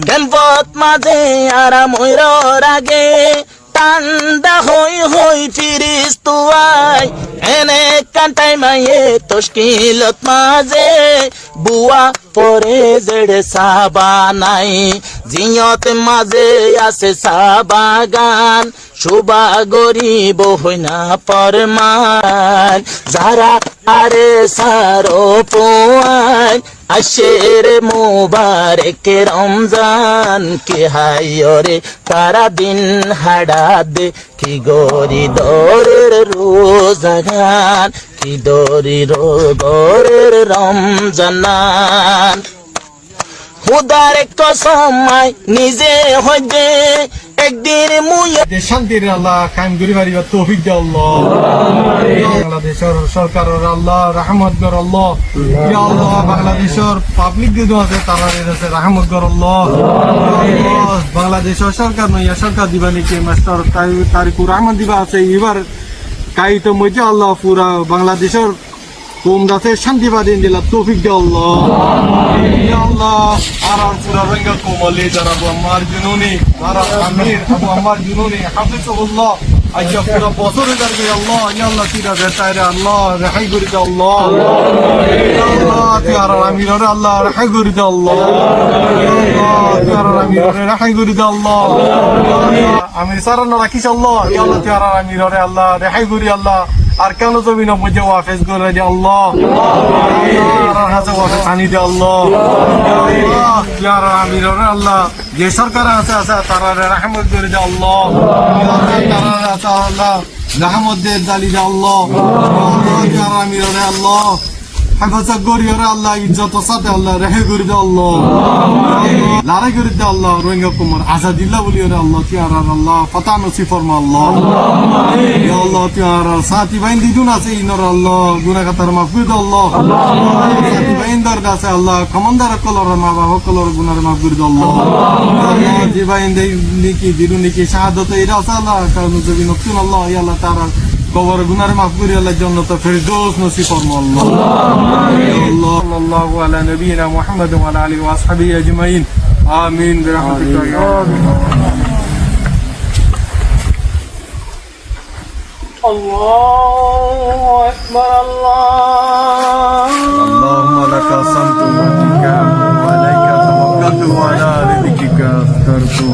ক্যাম্পত মাঝে আরাম হইর আগে ঠান্ডা হই হই ফিরিস তুয়াই এনে কান্টাই মায়ে তস্কিলত মাঝে বুয়া পরে জেড়ে সাবা নাই জিয়ত মাঝে আছে সাবাগান সুবা গরিব হই না পরমান যারা আরে সারো পোয়াই আশের মুবারক রমজান কে হাইরে তারা দিন হাড়া দে কি গরি দরের রোজাগান কি দরি দরের রমজান খুদার কসমাই নিজে হইবে একদিন মুই শান্তির আল্লাহ কায়েম করি পারিবার তৌফিক দে আল্লাহ বাংলাদেশের সরকারের আল্লাহ রহমত কর আল্লাহ ইয়া আল্লাহ বাংলাদেশের পাবলিক যে আছে তারা আছে রহমত কর আল্লাহ বাংলাদেশের সরকার নয়া সরকার দিবা নাকি মাস্টার তারিকুর রহমান দিবা আছে এবার কাই তো মজা আল্লাহ পুরা বাংলাদেশের কোম দাসে শান্তি বাদিন দিলা তৌফিক দে আল্লাহ ইয়া আল্লাহ আর পুরা রঙ্গা কোমলে জানাবো আমার জুনুনি আর আমির আবু আমার জুনুনি হাফিজুল্লাহ আজ্জা পুরা বছরে যাবে আল্লাহ ইয়া আল্লাহ তিরা বেতারে আল্লাহ রেহাই করে দে আল্লাহ ইয়া আল্লাহ তিয়ার আমির আল্লাহ রেহাই করে দে আল্লাহ ইয়া আল্লাহ তিয়ার আমির রেহাই করে দে আল্লাহ আমির সারানা রাখিস আল্লাহ ইয়া আল্লাহ তিয়ার আমির আল্লাহ রেহাই করে আল্লাহ আর কেন জমিন মধ্যে ওয়াফেজ করে দে আল্লাহ আর হাজা ওয়াফেজ আনি দে আল্লাহ ইয়া আমির আল্লাহ যে সরকার আছে তারা রহমত করে দে আল্লাহ তারা আছে আল্লাহ রহমত দে দালি দে আল্লাহ ইয়া আমির আল্লাহ হেফাজত করি আল্লাহ ইজ্জত সাথে আল্লাহ রেহে করে দে আল্লাহ লড়াই করে দে আল্লাহ রোহিঙ্গা কুমার আজাদিল্লাহ বলি আল্লাহ তিয়ার আল্লাহ ফতা নসিব ফরমা আল্লাহ ইয়া আল্লাহ তিয়ার সাথী বাইন দিদুন আছে ইনর আল্লাহ গুনাহগার মাফ করে দে আল্লাহ সাথী বাইন দর আছে আল্লাহ কমান্ডার কলর মা বাবা কলর গুনার মাফ করে দে আল্লাহ আল্লাহ জি বাইন দেই নিকি দিদুন নিকি শাহাদাত এরা আছে আল্লাহ কারণ জবি নতুন আল্লাহ ইয়া আল্লাহ তারা কবর গুনার মাফ করে আল্লাহ জান্নাত ফেরদৌস নসিব ফরমা আল্লাহ আল্লাহ সাল্লাল্লাহু আলা নবিয়িনা মুহাম্মদ ওয়া আলা আলিহি ওয়া আসহাবিহি আজমাইন আমিন বিরহমাতিকা ইয়া আল্লাহু আকবার আল্লাহ আল্লাহুম্মা লাকা সামতু ওয়া বিকা ওয়া আলাইকা তাওয়াক্কালতু ওয়া আলা রিজিকিকা আফতারতু